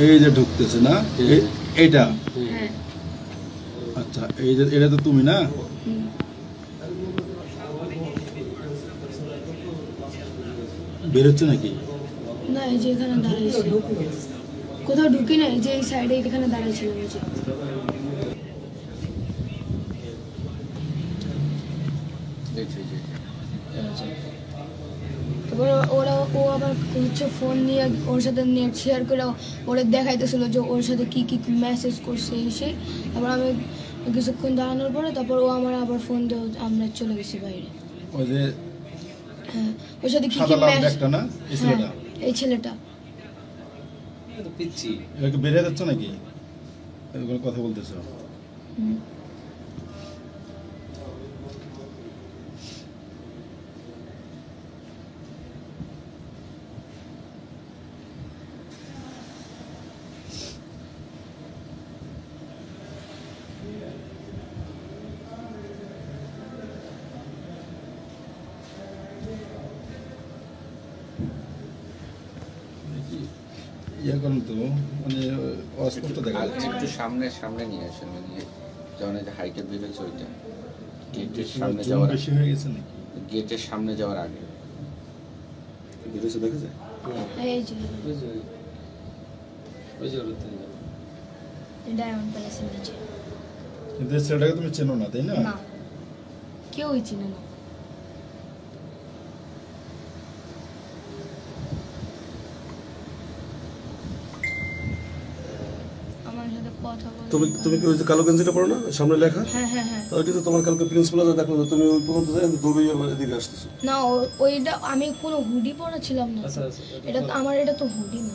এই যে ঢুকতেছে না এইটা আচ্ছা এই যে এটা তো তুমি না বের হচ্ছে নাকি না এই যে এখানে দাঁড়াইছে কোথাও ঢুকি না এই যে এই সাইডে এখানে দাঁড়াইছিল এই যে তারপর ও আবার হচ্ছে ফোন নিয়ে ওর সাথে নেট শেয়ার করে ওরা দেখাইতেছিল যে ওর সাথে কি কি মেসেজ করছে এসে তারপর আমি কিছুক্ষণ দাঁড়ানোর পরে তারপর ও আমার আবার ফোন দিয়ে আমরা চলে গেছি বাইরে ওই যে হ্যাঁ ওর সাথে কি কি মেসেজ না এই ছেলেটা এই ছেলেটা তো পিচ্ছি এটাকে বেরিয়ে যাচ্ছে নাকি এরকম কথা বলতেছ তো মানে অস্পষ্ট দেখা যাচ্ছে একটু সামনে নিয়ে আসেন মানে যখন এই হাইটে বের হয়েছে ওইটা গেটের সামনে যাওয়ার বেশি হয়ে গেছে নাকি গেটের সামনে যাওয়ার আগে বের হয়েছে দেখা যায় এই যে ডায়মন্ড প্যালেসের নিচে কিন্তু ছেলেটাকে তুমি চেনো না তাই না না কেউই চিনে না তুমি কি ওই যে কালো গেঞ্জিটা পরো না সামনে লেখা হ্যাঁ ওইটা তো তোমার কালকে প্রিন্সিপাল দেখো তুমি ওই পর্যন্ত যাই দৌড়িয়ে এদিকে আসতেছো না ওইটা আমি কোনো হুডি পরা ছিলাম না এটা আমার এটা তো হুডি না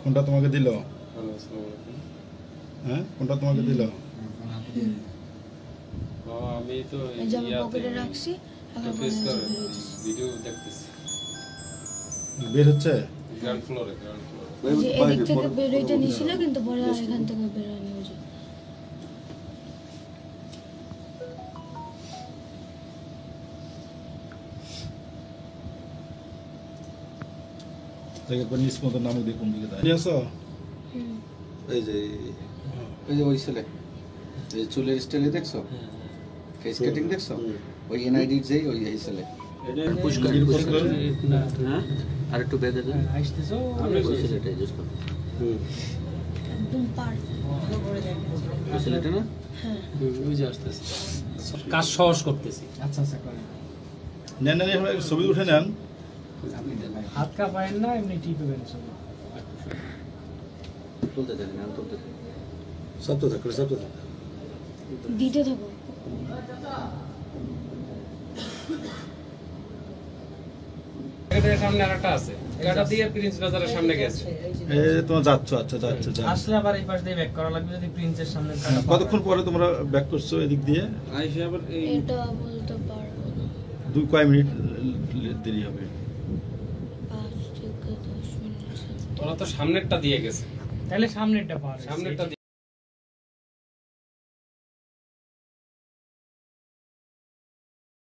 কোনটা তোমাকে দিল হ্যাঁ কোনটা তোমাকে দিল আমি তো পকেটে রাখছি ভিডিও দেখতেছি বের হচ্ছে গ্রাউন্ড ফ্লোরে যে এদিক থেকে বের হইতে নিছিল কিন্তু পরে আর এখান থেকে বের হয়নি ওই যে একবার নিজ মতো নামক দিয়ে কোন দিকে দাঁড়িয়ে আছো এই যে ওই ছেলে এই চুলের স্টাইলে দেখছো ফেস কাটিং দেখছো ওই এনআইডি যেই ওই এই ছেলে আর একটু বেঁধে দেন আসতেছো ওই ছেলেটা ইউজ করো একদম পার ওই ছেলেটা না হ্যাঁ ওই যে আসতেছে কাজ সহজ করতেছি আচ্ছা করেন নেন ছবি উঠে নেন হাত কাঁপায়েন না এমনি টিপবেন ছবি তুলতে থাকেন আমি তুলতে থাকি সব তো থাকো দিতে থাকো এটার সামনে আরেকটা আছে এটা দিয়ে প্রিন্স বাজারের সামনে গেছে এই তোমরা যাচ্ছ আচ্ছা যাচ্ছ আসলে আবার এই পাশ দিয়ে ব্যাক করা লাগবে যদি প্রিন্সের সামনে কতক্ষণ পরে তোমরা ব্যাক করছো এদিক দিয়ে আইসে আবার এটা বলতে পারবো না কয় মিনিট দেরি হবে 5 থেকে 10 মিনিট ওরা তো সামনেরটা দিয়ে গেছে তাহলে সামনেরটা পার সামনেরটা